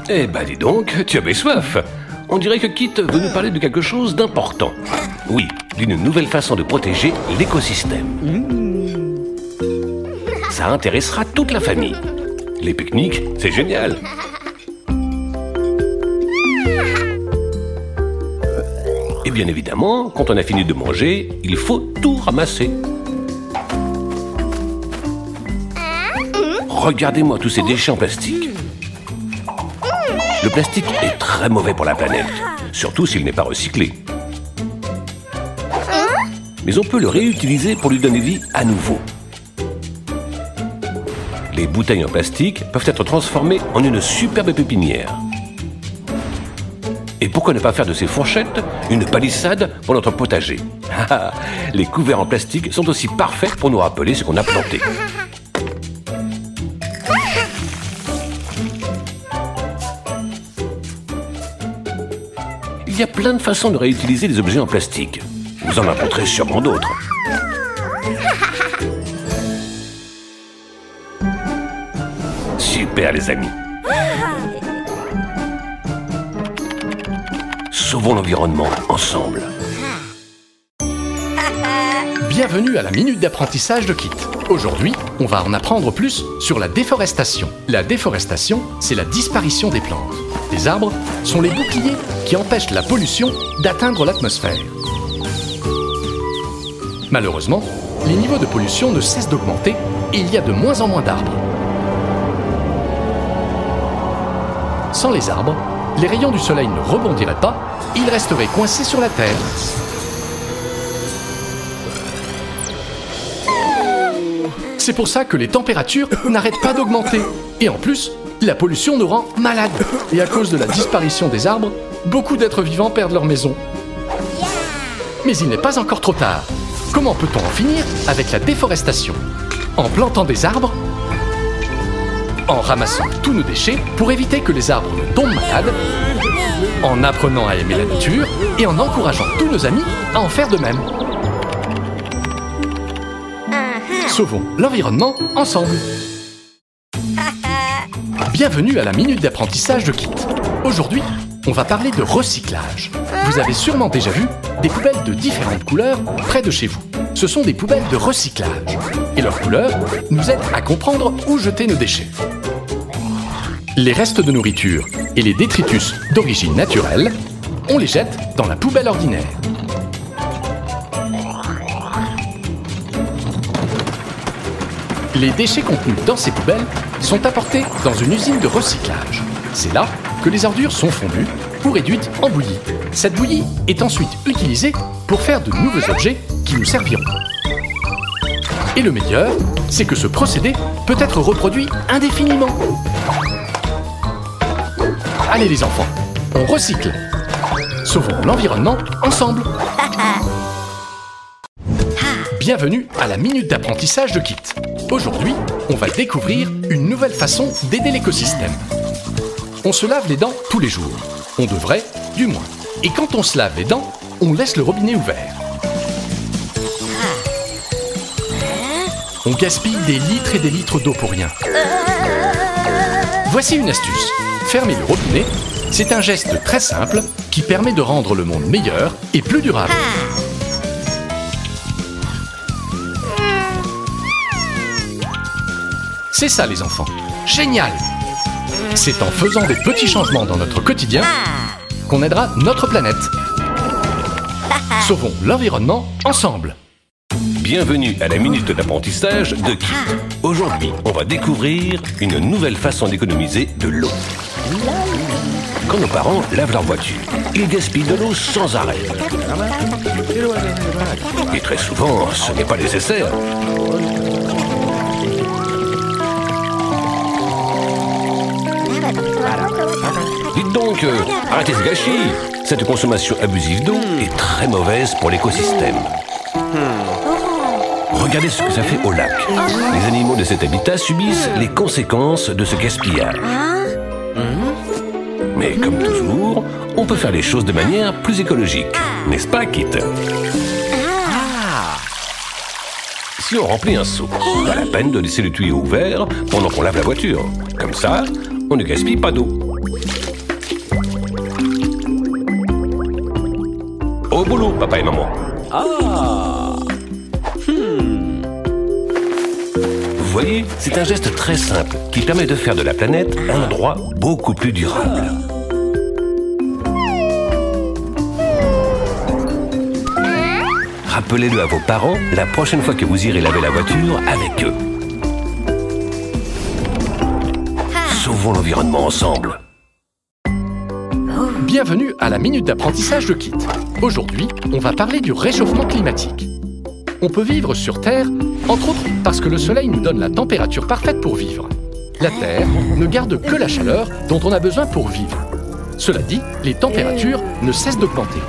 Eh ben dis donc, tu avais soif. On dirait que Kit veut nous parler de quelque chose d'important. Oui, d'une nouvelle façon de protéger l'écosystème. Ça intéressera toute la famille. Les pique-niques, c'est génial. Et bien évidemment, quand on a fini de manger, il faut tout ramasser. Regardez-moi tous ces déchets en plastique. Le plastique est très mauvais pour la planète, surtout s'il n'est pas recyclé. Mais on peut le réutiliser pour lui donner vie à nouveau. Les bouteilles en plastique peuvent être transformées en une superbe pépinière. Et pourquoi ne pas faire de ces fourchettes une palissade pour notre potager? Les couverts en plastique sont aussi parfaits pour nous rappeler ce qu'on a planté. Il y a plein de façons de réutiliser les objets en plastique. Vous en rencontrez sûrement d'autres. Super les amis. Sauvons l'environnement ensemble. Bienvenue à la Minute d'apprentissage de Kit. Aujourd'hui, on va en apprendre plus sur la déforestation. La déforestation, c'est la disparition des plantes. Les arbres sont les boucliers qui empêchent la pollution d'atteindre l'atmosphère. Malheureusement, les niveaux de pollution ne cessent d'augmenter et il y a de moins en moins d'arbres. Sans les arbres, les rayons du soleil ne rebondiraient pas, ils resteraient coincés sur la Terre. C'est pour ça que les températures n'arrêtent pas d'augmenter. Et en plus, la pollution nous rend malades. Et à cause de la disparition des arbres, beaucoup d'êtres vivants perdent leur maison. Mais il n'est pas encore trop tard. Comment peut-on en finir avec la déforestation? En plantant des arbres, en ramassant tous nos déchets pour éviter que les arbres ne tombent malades, en apprenant à aimer la nature et en encourageant tous nos amis à en faire de même. Sauvons l'environnement ensemble. Bienvenue à la Minute d'apprentissage de Kit. Aujourd'hui, on va parler de recyclage. Vous avez sûrement déjà vu des poubelles de différentes couleurs près de chez vous. Ce sont des poubelles de recyclage. Et leurs couleurs nous aident à comprendre où jeter nos déchets. Les restes de nourriture et les détritus d'origine naturelle, on les jette dans la poubelle ordinaire. Les déchets contenus dans ces poubelles sont apportés dans une usine de recyclage. C'est là que les ordures sont fondues ou réduites en bouillie. Cette bouillie est ensuite utilisée pour faire de nouveaux objets qui nous serviront. Et le meilleur, c'est que ce procédé peut être reproduit indéfiniment. Allez les enfants, on recycle. Sauvons l'environnement ensemble. Bienvenue à la Minute d'apprentissage de Kit. Aujourd'hui, on va découvrir une nouvelle façon d'aider l'écosystème. On se lave les dents tous les jours. On devrait, du moins. Et quand on se lave les dents, on laisse le robinet ouvert. On gaspille des litres et des litres d'eau pour rien. Voici une astuce. Fermer le robinet, c'est un geste très simple qui permet de rendre le monde meilleur et plus durable. C'est ça les enfants. Génial! C'est en faisant des petits changements dans notre quotidien qu'on aidera notre planète. Sauvons l'environnement ensemble. Bienvenue à la Minute d'apprentissage de Kit. Aujourd'hui, on va découvrir une nouvelle façon d'économiser de l'eau. Quand nos parents lavent leur voiture, ils gaspillent de l'eau sans arrêt. Et très souvent, ce n'est pas nécessaire. Dites donc, arrêtez ce gâchis. Cette consommation abusive d'eau est très mauvaise pour l'écosystème. Regardez ce que ça fait au lac. Les animaux de cet habitat subissent les conséquences de ce gaspillage. Mais comme toujours, on peut faire les choses de manière plus écologique. N'est-ce pas, Kit? Si on remplit un seau, pas la peine de laisser le tuyau ouvert pendant qu'on lave la voiture. Comme ça, on ne gaspille pas d'eau. Au boulot, papa et maman. Ah. Vous voyez, c'est un geste très simple qui permet de faire de la planète un endroit beaucoup plus durable. Rappelez-le à vos parents la prochaine fois que vous irez laver la voiture avec eux. Sauvons l'environnement ensemble. Bienvenue à la Minute d'apprentissage de Kit. Aujourd'hui, on va parler du réchauffement climatique. On peut vivre sur Terre, entre autres parce que le Soleil nous donne la température parfaite pour vivre. La Terre ne garde que la chaleur dont on a besoin pour vivre. Cela dit, les températures ne cessent d'augmenter.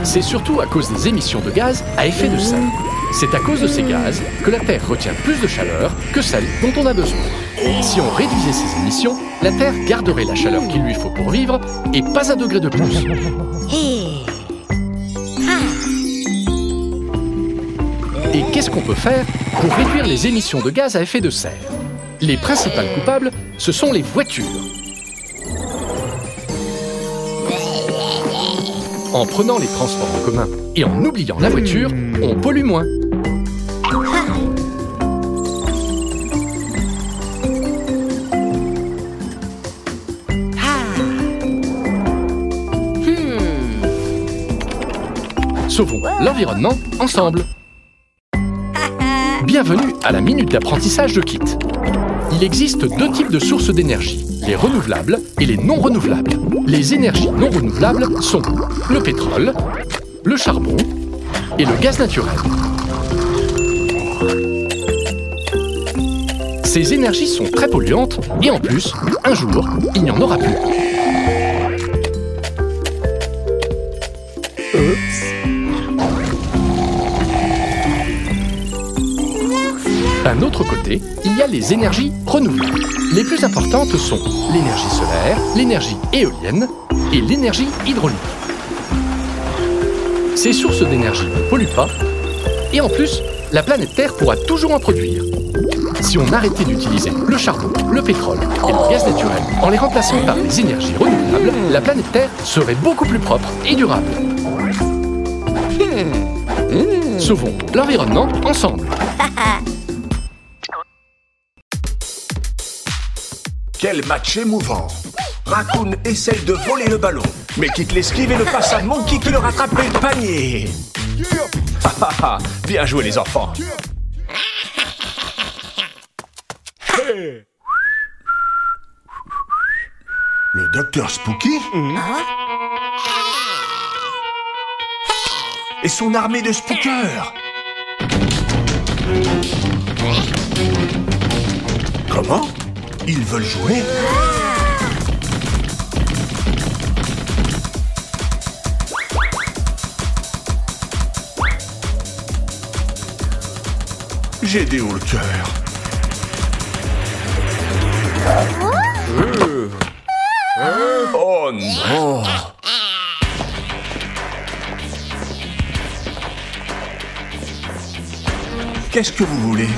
C'est surtout à cause des émissions de gaz à effet de serre. C'est à cause de ces gaz que la Terre retient plus de chaleur que celle dont on a besoin. Si on réduisait ces émissions, la Terre garderait la chaleur qu'il lui faut pour vivre et pas un degré de plus. Et qu'est-ce qu'on peut faire pour réduire les émissions de gaz à effet de serre? Les principales coupables, ce sont les voitures. En prenant les transports en commun et en oubliant la voiture, on pollue moins. Sauvons l'environnement ensemble. Bienvenue à la Minute d'apprentissage de Kit. Il existe deux types de sources d'énergie, les renouvelables et les non renouvelables. Les énergies non renouvelables sont le pétrole, le charbon et le gaz naturel. Ces énergies sont très polluantes et en plus, un jour, il n'y en aura plus. D'un autre côté, il y a les énergies renouvelables. Les plus importantes sont l'énergie solaire, l'énergie éolienne et l'énergie hydraulique. Ces sources d'énergie ne polluent pas et en plus, la planète Terre pourra toujours en produire. Si on arrêtait d'utiliser le charbon, le pétrole et le gaz naturel en les remplaçant par des énergies renouvelables, la planète Terre serait beaucoup plus propre et durable. Sauvons l'environnement ensemble. Quel match émouvant! Raccoon essaye de voler le ballon, mais Kit l'esquive et le passe à Monkey qui le rattrape et le panier! Bien joué les enfants! Le docteur Spooky? Et son armée de spookers! Comment? Ils veulent jouer? J'ai des hauts le cœur. Oh non! Qu'est-ce que vous voulez?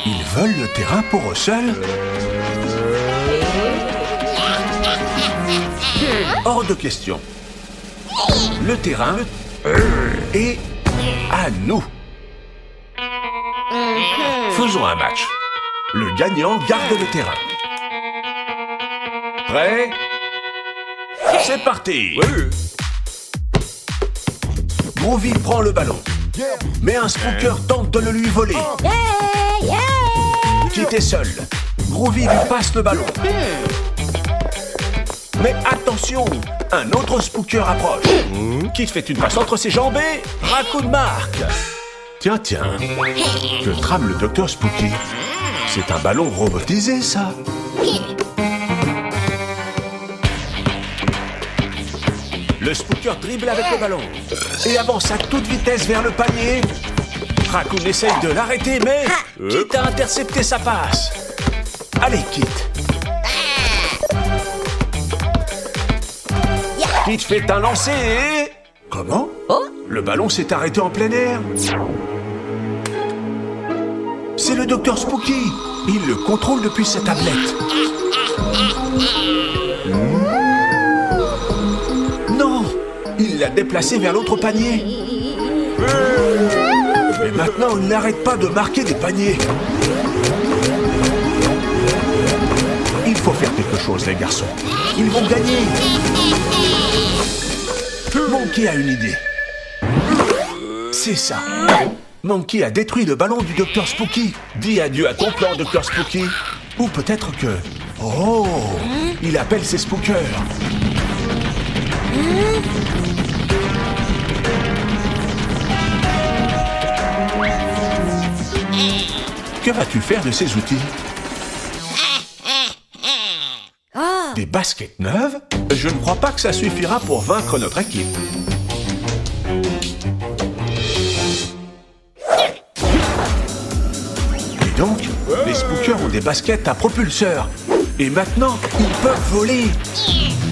Ils veulent le terrain pour eux seuls? Hors de question. Le terrain est à nous. Faisons un match. Le gagnant garde le terrain. Prêt? C'est parti! Groovy prend le ballon. Mais un spooker tente de le lui voler. Kit est seul. Groovy lui passe le ballon. Mais attention, un autre spooker approche. Kit fait une passe entre ses jambes et Raccoon marque. Tiens, que trame le docteur Spooky? C'est un ballon robotisé, ça. Le spooker dribble avec le ballon et avance à toute vitesse vers le panier. Raccoon essaye de l'arrêter, mais Kit a intercepté sa passe. Allez, Kit. Kit fait un lancer et... Comment? Le ballon s'est arrêté en plein air. C'est le Dr Spooky. Il le contrôle depuis sa tablette. Non, il l'a déplacé vers l'autre panier. Mais maintenant, il n'arrête pas de marquer des paniers. Il faut faire quelque chose, les garçons. Ils vont gagner. Monkey a une idée. C'est ça. Monkey a détruit le ballon du Dr Spooky. Dis adieu à ton plan, Dr Spooky. Ou peut-être que... Oh, il appelle ses spookers. Que vas-tu faire de ces outils? Des baskets neuves? Je ne crois pas que ça suffira pour vaincre notre équipe. Et donc, les spookers ont des baskets à propulseur. Et maintenant, ils peuvent voler.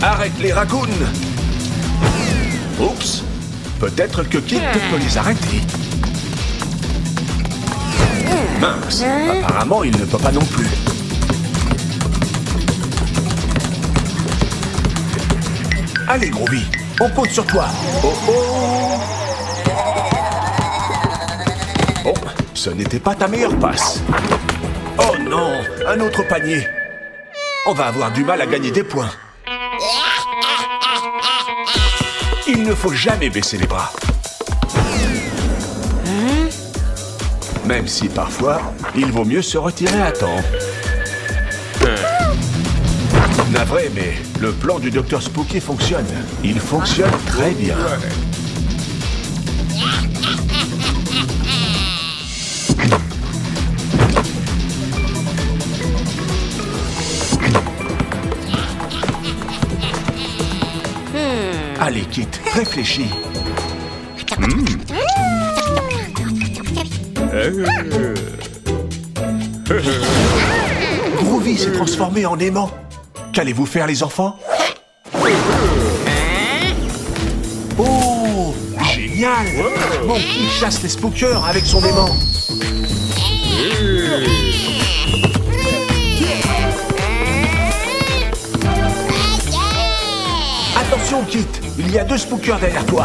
Arrête les raccoons. Oups. Peut-être que Kit peut les arrêter. Mince. Apparemment, il ne peut pas non plus. Allez, Groovy, on compte sur toi. Oh, oh. Oh, ce n'était pas ta meilleure passe. Oh non, un autre panier. On va avoir du mal à gagner des points. Il ne faut jamais baisser les bras. Même si parfois, il vaut mieux se retirer à temps. Navré, mais le plan du Dr Spooky fonctionne. Il fonctionne très bien. Allez, Kit, réfléchis. Groovy s'est transformé en aimant. Qu'allez-vous faire, les enfants? Oh, génial! Monkey chasse les spookers avec son aimant. Attention, Kit, il y a 2 spookers derrière toi.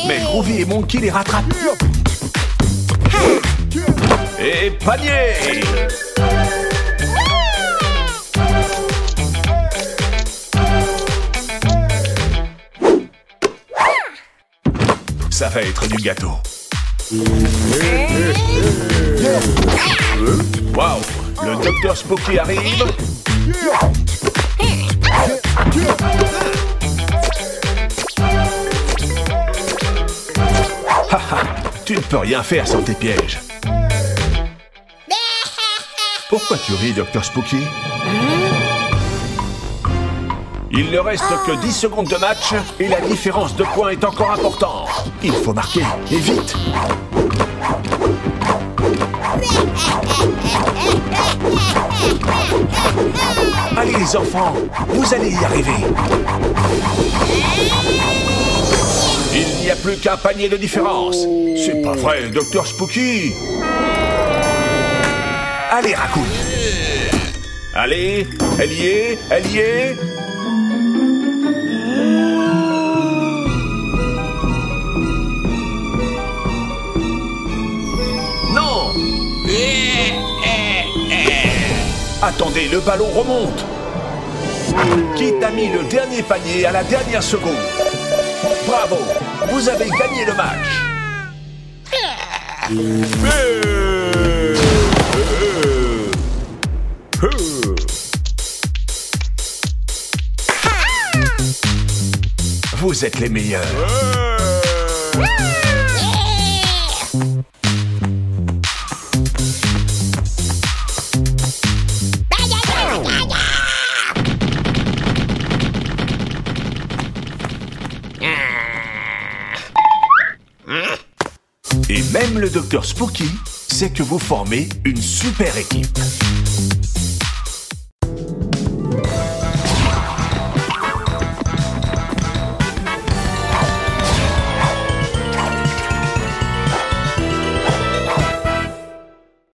Mais Groovy et Monkey les rattrapent. Et panier! Ça va être du gâteau. Waouh! Le Dr Spooky arrive. Haha, tu ne peux rien faire sans tes pièges. Pourquoi tu ris, Dr Spooky? Il ne reste que 10 secondes de match et la différence de points est encore importante. Il faut marquer, et vite. Allez les enfants, vous allez y arriver. Il n'y a plus qu'un panier de différence. C'est pas vrai, Dr Spooky. Allez, Raccoon. Allez, elle y est, elle y est. Non. Attendez, le ballon remonte. Kit a mis le dernier panier à la dernière seconde. Bravo, vous avez gagné le match. Vous êtes les meilleurs. Et même le Dr Spooky sait que vous formez une super équipe.